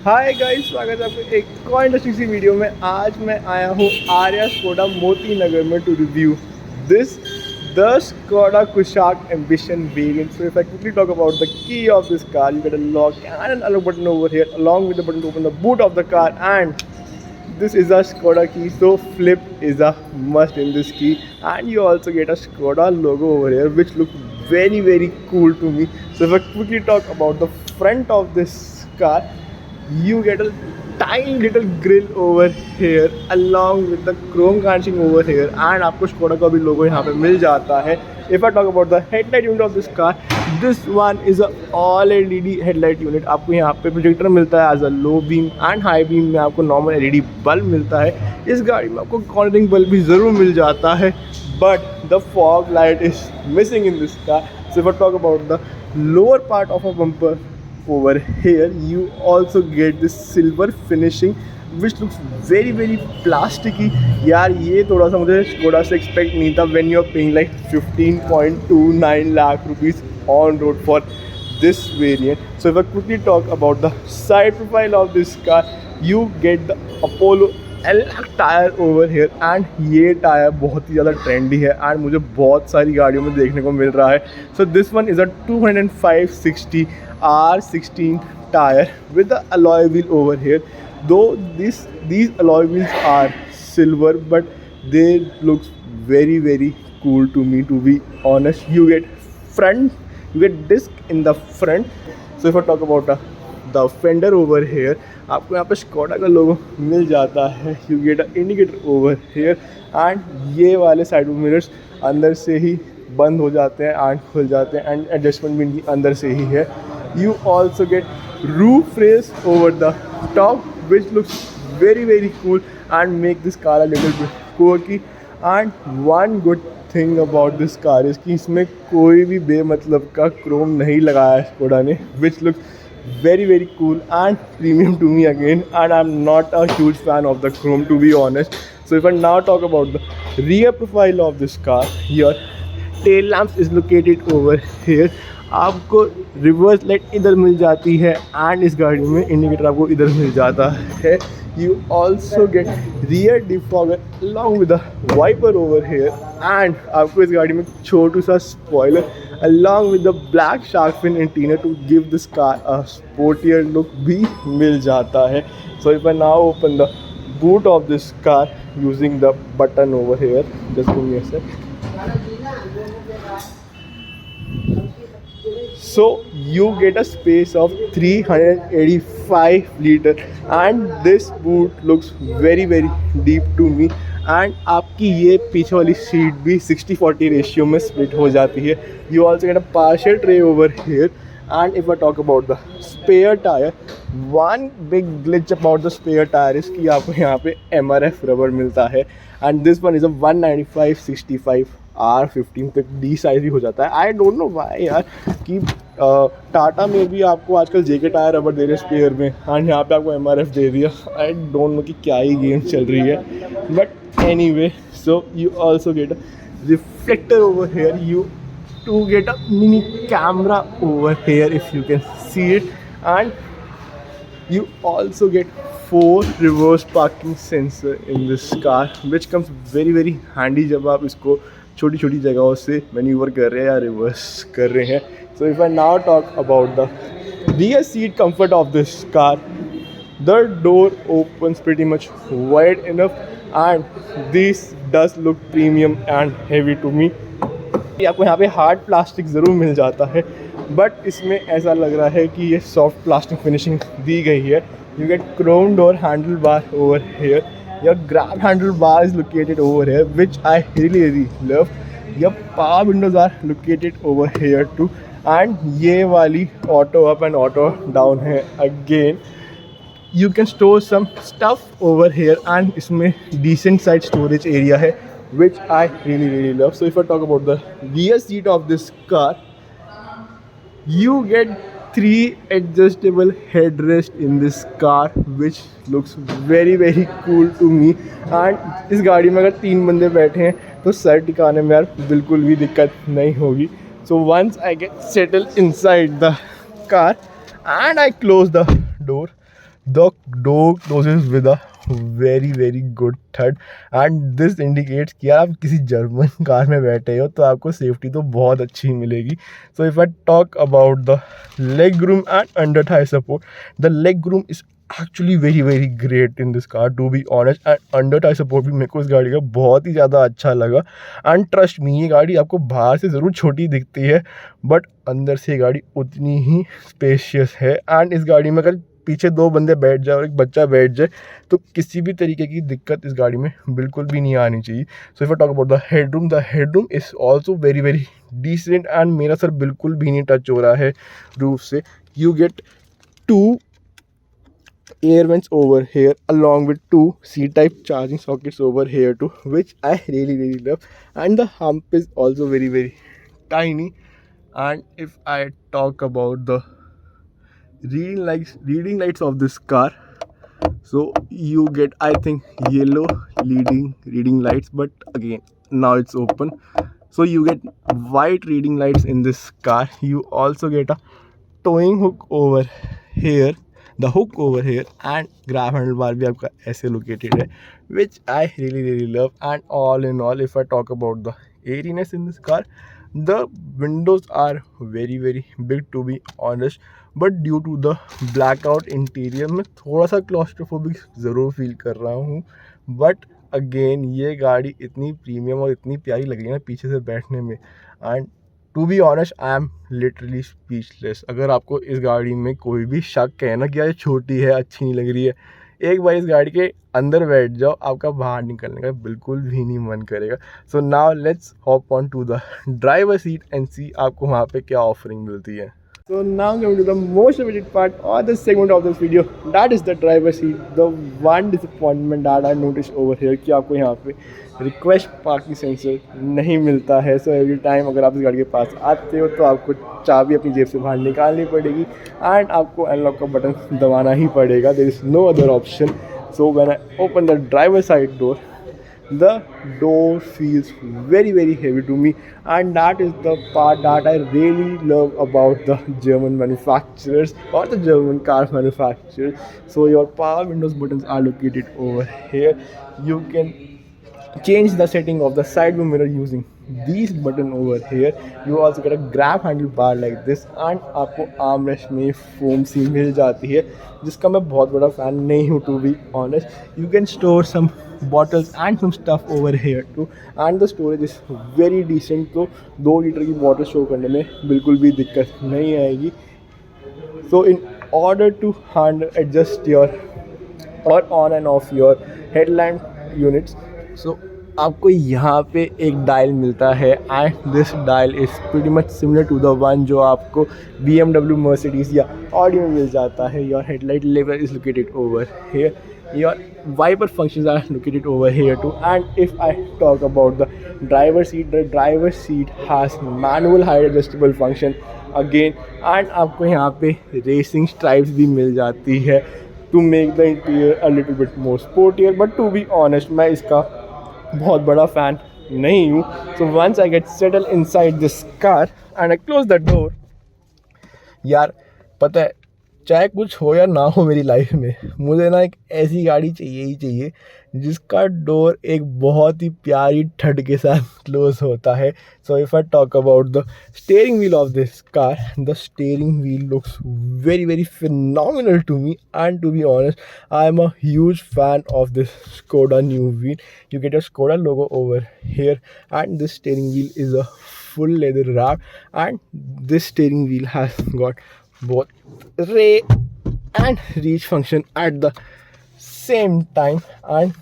Hi guys, स्वागत है आपको एक और इंटरेस्टिंग सी वीडियो में। आज मैं आया हूँ आर्या स्कोडा मोती नगर में to review this the Skoda Kushaq Ambition variant. So if I quickly talk about the key of this car, you get a lock and an unlock button over here along with the button to open the boot of the car, and this is a Skoda key, so flip is a must in this key. And you also get a Skoda logo over here which looks very cool to me. So if I quickly talk about the front of this car, you get a tiny little grill over here along with the chrome garnishing over here, and आपको Skoda का भी logo यहाँ पे मिल जाता है. If I talk about the headlight unit of this car, this one is a all LED headlight unit. आपको यहाँ पे प्रोजेक्टर मिलता है as a low beam and high beam में आपको normal LED बल्ब मिलता है. इस गाड़ी में आपको कॉर्नरिंग बल्ब भी ज़रूर मिल जाता है, but the fog light is missing in this car. So if I talk about the lower part of a bumper, over here you also get this silver finishing which looks very plasticky. यार ये थोड़ा सा मुझे Skoda से expect नहीं था when you are paying like 15.29 lakh rupees on road for this variant. So if I quickly talk about the side profile of this car, you get the Apollo tyre over here, and ये tyre बहुत ही ज़्यादा trendy है and मुझे बहुत सारी गाड़ियों में देखने को मिल रहा है. So this one is a 205/60 R16 tyre with the alloy wheel over here. Though these alloy wheels are silver, but they look very cool to me, to be honest. You get disc in the front. So if I talk about the fender over here, आपको यहाँ पे Skoda का लोगो मिल जाता है. You get a indicator over here, and ये वाले side mirrors अंदर से ही बंद हो जाते हैं एंड खुल जाते हैं, एंड एडजस्टमेंट भी अंदर से ही है. You also get roof rails over the top which looks very cool and make this car a little bit quirky. And one good thing about this car is कि इसमें कोई भी बेमतलब का क्रोम नहीं लगाया है Skoda ने, which looks very cool and premium to me again, and I'm not a huge fan of the chrome, to be honest. So if I now talk about the rear profile of this car, your tail lamps is located over here. आपको reverse light इधर मिल जाती है and इस गाड़ी में indicator आपको इधर मिल जाता है. You also get rear defogger along with the wiper over here, and आपको इस गाड़ी में छोटू सा spoiler along with the black shark fin interior to give this car a sportier look भी मिल जाता है. So if I now open the boot of this car using the button over here, just give me a sec. So you get a space of 385 litre, and this boot looks very deep to me. And आपकी ये पीछे वाली seat भी 60-40 ratio में split हो जाती है. You also get a partial tray over here. And if I talk about the spare tire, one big glitch about the spare tire is कि आपको यहाँ पे MRF रबर मिलता है, and this one is a 195/65 R15 तक D size भी हो जाता है. आई डोंट नो वाई यार कि टाटा में भी आपको आजकल जेके टायर रबर दे रहे हैं स्पेयर में, एंड यहाँ पे आपको MRF दे दिया. आई डोंट नो कि क्या ही गेम चल रही है, but anyway. So you also get a reflector over here. You to get a mini camera over here if you can see it, and you also get 4 reverse parking sensor in this car, which comes very handy जब आप इसको छोटी जगहों से manoeuvre कर रहे हैं या रिवर्स कर रहे हैं. So if I now talk about the rear seat comfort of this car, the door opens pretty much wide enough, and this does look premium and heavy to me. आपको यहाँ पे हार्ड प्लास्टिक ज़रूर मिल जाता है, but इसमें ऐसा लग रहा है कि ये सॉफ्ट प्लास्टिक फिनिशिंग दी गई है. You get chrome door handle bar over here. Your grab handle bar is located over here which I really love. Your power windows are located over here too, and ये वाली auto up and auto down है again. You can store some stuff over here, and इसमें decent size storage area है, which I really love. So if I talk about the rear seat of this car, you get 3 adjustable headrest in this car, which looks very cool to me. And इस गाड़ी में अगर 3 बंदे बैठे हैं तो sir टिकाने में यार बिल्कुल भी दिक्कत नहीं होगी. So once I get settled inside the car and I close the door, The door closes with a very good thud and this indicates कि यार आप किसी जर्मन कार में बैठे हो तो आपको सेफ्टी तो बहुत अच्छी मिलेगी. So if I talk about the leg room and under thigh support, the leg room is actually very great in this car to be honest. and under thigh support भी मेरे को इस गाड़ी का बहुत ही ज़्यादा अच्छा लगा. and trust me, ये गाड़ी आपको बाहर से ज़रूर छोटी दिखती है बट अंदर से ये गाड़ी उतनी ही स्पेशियस है. एंड इस गाड़ी में अगर पीछे 2 बंदे बैठ जाए और एक बच्चा बैठ जाए तो किसी भी तरीके की दिक्कत इस गाड़ी में बिल्कुल भी नहीं आनी चाहिए. So if I talk about the headroom is also very decent and मेरा सर बिल्कुल भी नहीं टच हो रहा है रूफ से. You get 2 air vents over here along with 2 C-type charging sockets over here too, which I really love. And the hump is also very tiny. And if I talk about the reading lights of this car, so you get, I think, yellow reading lights, but again now it's open. So you get white reading lights in this car. You also get a towing hook over here, the hook over here, and grab handlebar भी आपका ऐसे located है, which I really love. And all in all, if I talk about the airiness in this car, the windows are very big to be honest, but due to the blackout interior मैं थोड़ा सा claustrophobic ज़रूर feel कर रहा हूँ. But again ये गाड़ी इतनी प्रीमियम और इतनी प्यारी लग रही है ना पीछे से बैठने में. And to be honest I am literally speechless. अगर आपको इस गाड़ी में कोई भी शक है ना कि यार छोटी है, अच्छी नहीं लग रही है, एक बार इस गाड़ी के अंदर बैठ जाओ, आपका बाहर निकलने का बिल्कुल भी नहीं मन करेगा. So now let's hop on to the driver seat and see आपको वहाँ पे क्या ऑफरिंग मिलती है. So now coming to the most awaited part or the segment of this video, that is the driver seat. The one disappointment that I noticed over here कि आपको यहाँ पे रिक्वेस्ट पार्किंग सेंसर नहीं मिलता है. So every time अगर आप इस गाड़ी के पास आते हो तो आपको चाबी अपनी जेब से बाहर निकालनी पड़ेगी एंड आपको अनलॉक का बटन दबाना ही पड़ेगा. There is no other option. So when I open the driver side door, the door feels very heavy to me, and that is the part that I really love about the German manufacturers or the German car manufacturers. So your power windows buttons are located over here. You can change the setting of the side view mirror using these button over here. You also get a grab handle bar like this, and आपको armrest में foam सी मिल जाती है जिसका मैं बहुत बड़ा फ़ैन नहीं हूँ to be honest. You can store some bottles and some stuff over here too, and the storage is very decent. तो 2 लीटर की बॉटल स्टोर करने में बिल्कुल भी दिक्कत नहीं आएगी. So in order to adjust your or on and off your headlamp units, so आपको यहाँ पे एक डायल मिलता है and this dial is pretty much similar to the one जो आपको BMW, मर्सिडीज़ या ऑडी में मिल जाता है. Your headlight level is located over hair. Your wiper functions are located over here too. And if I talk about the driver seat, the driver seat has manual height adjustable function again, and आपको यहाँ पे racing stripes भी मिल जाती है to make the interior a little bit more sportier. But to be honest, मैं इसका बहुत बड़ा फ़ैन नहीं हूँ. So once I get settled inside this car and I close the door, यार पता है चाहे कुछ हो या ना हो मेरी लाइफ में, मुझे ना एक ऐसी गाड़ी चाहिए ही चाहिए जिसका डोर एक बहुत ही प्यारी ठड के साथ क्लोज होता है. So if I talk about the steering wheel of this car, the steering wheel looks very phenomenal to me, and to be honest I am a huge fan of this Skoda new wheel. You get a Skoda logo over here, and this steering wheel is a full leather wrap, and this steering wheel has got both ray and reach function at the same time. and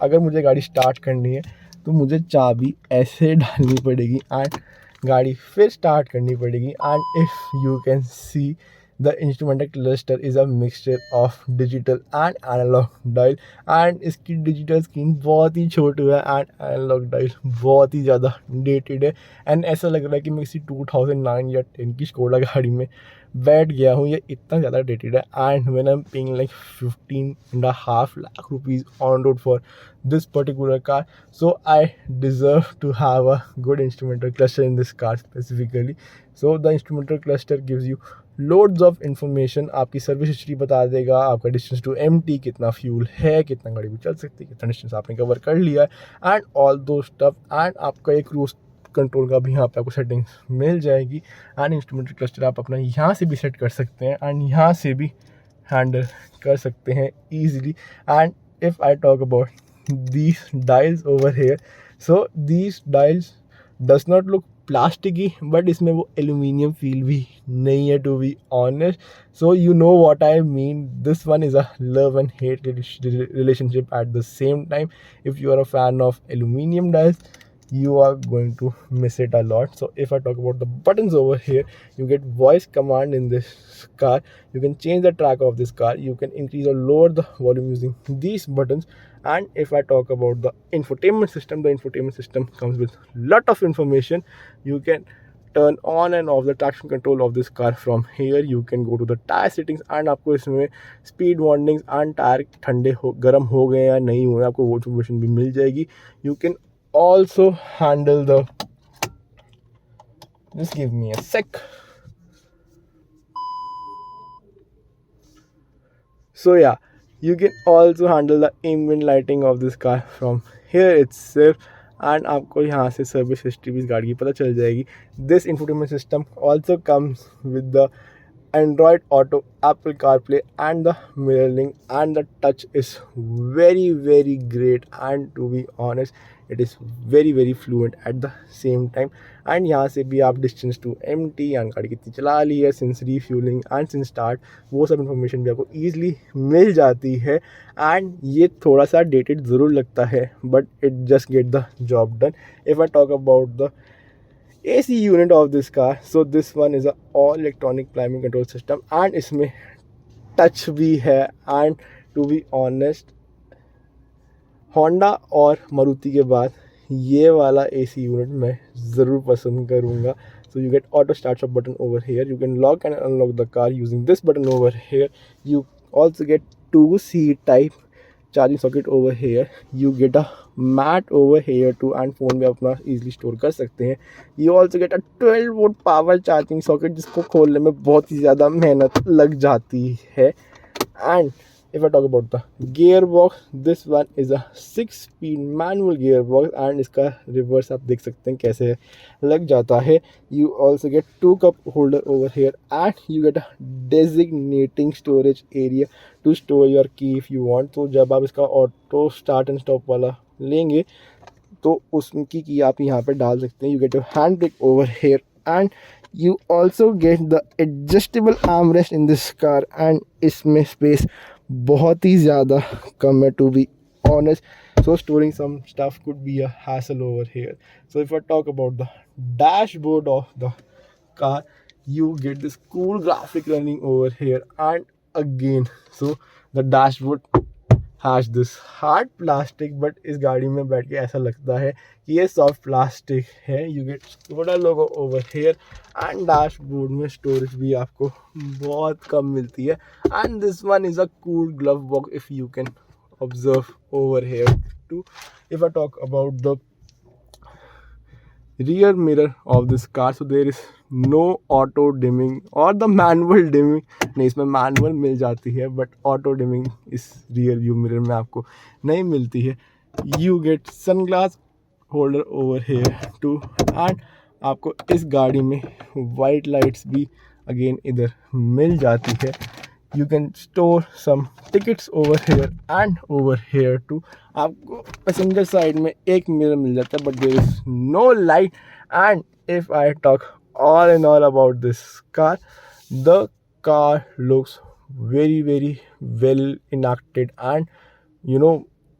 अगर मुझे गाड़ी start करनी है तो मुझे चाबी ऐसे डालनी पड़ेगी एंड गाड़ी फिर स्टार्ट करनी पड़ेगी. And if you can see the instrumental cluster is a mixture of digital and analogue dial, and इसकी डिजिटल स्क्रीन बहुत ही छोटी है एंड एनालॉग डायल बहुत ही ज़्यादा डेटेड है. एंड ऐसा लग रहा है कि मैं किसी 2009 या 10 की स्कोडा गाड़ी में बैठ गया हूँ. ये इतना ज़्यादा डेटेड है. And when I am paying like 15.5 lakh rupees on road for this particular car, so I deserve to have a good instrumental cluster in this car specifically. So the instrumental cluster gives you loads of information, आपकी service history बता देगा, आपका distance to MT, कितना fuel है, कितना गाड़ी में चल सकती है, कितना डिस्टेंस आपने कवर कर लिया है, एंड ऑल दो स्टफ। एंड आपका एक क्रूज कंट्रोल का भी यहाँ पे आपको सेटिंग्स मिल जाएगी। एंड इंस्ट्रूमेंट क्लस्टर आप अपना यहाँ से भी सेट कर सकते हैं एंड यहाँ से भी हैंडल कर सकते हैं easily. And if I talk about these dials over here, so these dials does not look plasticky, but इसमें वो aluminium feel भी नहीं है, to be honest. So you know what I mean. This one is a love and hate relationship at the same time. If you are a fan of aluminium dials, you are going to miss it a lot. So if I talk about the buttons over here, you get voice command in this car. You can change the track of this car. You can increase or lower the volume using these buttons. And if I talk about the infotainment system comes with lot of information. You can turn on and off the traction control of this car from here. You can go to the tire settings and आपको इसमें speed warnings and tyre ठंडे हो गर्म हो गए या नहीं हुए आपको वो इन्फॉर्मेशन भी मिल जाएगी. You can also handle the, just give me a sec. So yeah, you can also handle the ambient lighting of this car from here itself. And आपको यहाँ से सर्विस हिस्ट्री भी इस गाड़ी की पता चल जाएगी. This infotainment system also comes with the Android Auto, Apple CarPlay and the mirror link, and the touch is very great, and to be honest it is very fluent at the same time. And यहाँ से भी आप distance to empty and गाड़ी कितनी चला ली है since refueling and since start, वो सब information भी आपको easily मिल जाती है. and ये थोड़ा सा dated ज़रूर लगता है but it just get the job done. If I talk about the AC unit of this car, so this one is a all electronic climate control system and इसमें touch भी है. and to be honest Honda और मारुति के बाद ये वाला AC unit मैं ज़रूर पसंद करूँगा. So you get auto start stop button over here. You can lock and unlock the car using this button over here. You also get 2C type charging socket over here. You get a mat over here too, and phone भी अपना easily store कर सकते हैं. You also get a 12 volt power charging socket जिसको खोलने में बहुत ही ज़्यादा मेहनत लग जाती है. And if I talk about the gearbox, this one is a 6-speed manual gearbox and इसका reverse आप देख सकते हैं कैसे लग जाता है. You also get 2 cup holder over here and you get a designating storage area to store your key if you want. तो जब आप इसका auto start and stop वाला लेंगे तो उसकी की आप यहाँ पे डाल सकते हैं. You get a hand brake over here and you also get the adjustable armrest in this car and इसमें space बहुत ही ज़्यादा कम है, to be honest. So storing some stuff could be a hassle over here. So if I talk about the dashboard of the car, you get this cool graphic running over here. And again, so the dashboard has this hard plastic, but इस गाड़ी में बैठ के ऐसा लगता है कि ये soft plastic है. You get Skoda logo over here and dashboard में storage भी आपको बहुत कम मिलती है. And this one is a cool glove box if you can observe over here too. If I talk about the rear mirror of this car, so there is no auto dimming or the manual dimming. नहीं, इसमें manual मिल जाती है but auto dimming इस rear view mirror में आपको नहीं मिलती है. You get sunglass holder over here too and आपको इस गाड़ी में white lights भी again इधर मिल जाती है. You can store some tickets over here and over here too. आपको पैसेंजर साइड में एक मिरर मिल जाता है but there is no light. And if I talk all in all about this car, the car looks very well enacted and you know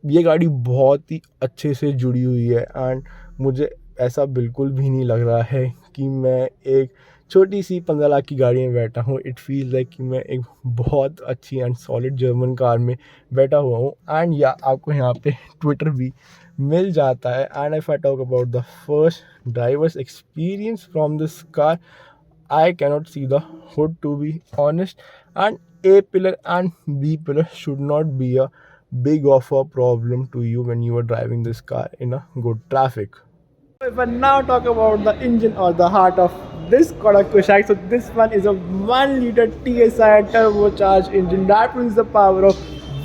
ये गाड़ी बहुत ही अच्छे से जुड़ी हुई है. एंड मुझे ऐसा बिल्कुल भी नहीं लग रहा है कि मैं एक छोटी सी 15 लाख की गाड़ी में बैठा हूँ. इट फील लाइक कि मैं एक बहुत अच्छी एंड सॉलिड जर्मन कार में बैठा हुआ हूँ. एंड या आपको यहाँ पे ट्विटर भी मिल जाता है. And if I talk about the first drivers experience from this car, I cannot see the hood to be honest. And A pillar and B pillar should not be a big of a problem to you when you are driving this car in a good traffic. If I now talk about the engine or the heart of this Skoda Kushaq. So this one is a 1 liter TSI turbocharged engine that brings the power of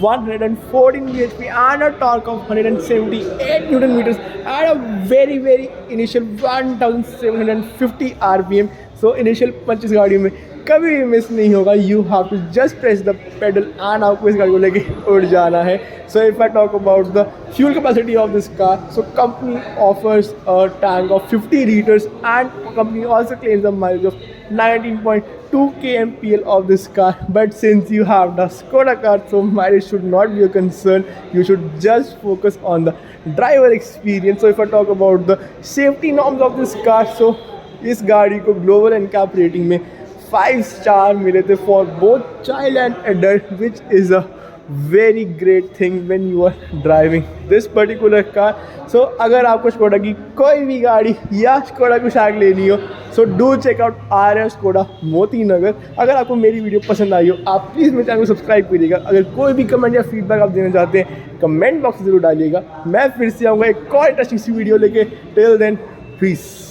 114 bhp and a torque of 178 Newton meters at a very initial 1750 rpm. So initial punch इस गाड़ी में कभी भी miss नहीं होगा. You have to just press the pedal and आपको इस गाड़ी को लेके उड़ जाना है. So if I talk about the fuel capacity of this car, so company offers a tank of 50 liters and company also claims a mileage of 19.2 kmpl of this car. But since you have the Skoda car, so mileage should not be a concern. You should just focus on the driver experience. So if I talk about the safety norms of this car, so इस गाड़ी को global NCAP rating में 5 star मिले थे for both child and adult, which is a very great thing when you are driving this particular car. So अगर आपको Skoda की कोई भी गाड़ी या स्कोडा कुशाक लेनी हो, so do check out Arya Skoda Moti Nagar. अगर आपको मेरी वीडियो पसंद आई हो, आप प्लीज़ मेरे चैनल को सब्सक्राइब करिएगा. अगर कोई भी कमेंट या फीडबैक आप देना चाहते हैं, कमेंट बॉक्स में ज़रूर डालिएगा. मैं फिर से आऊँगा एक और इंटरेस्टिंग सी वीडियो लेके. Till then, piece.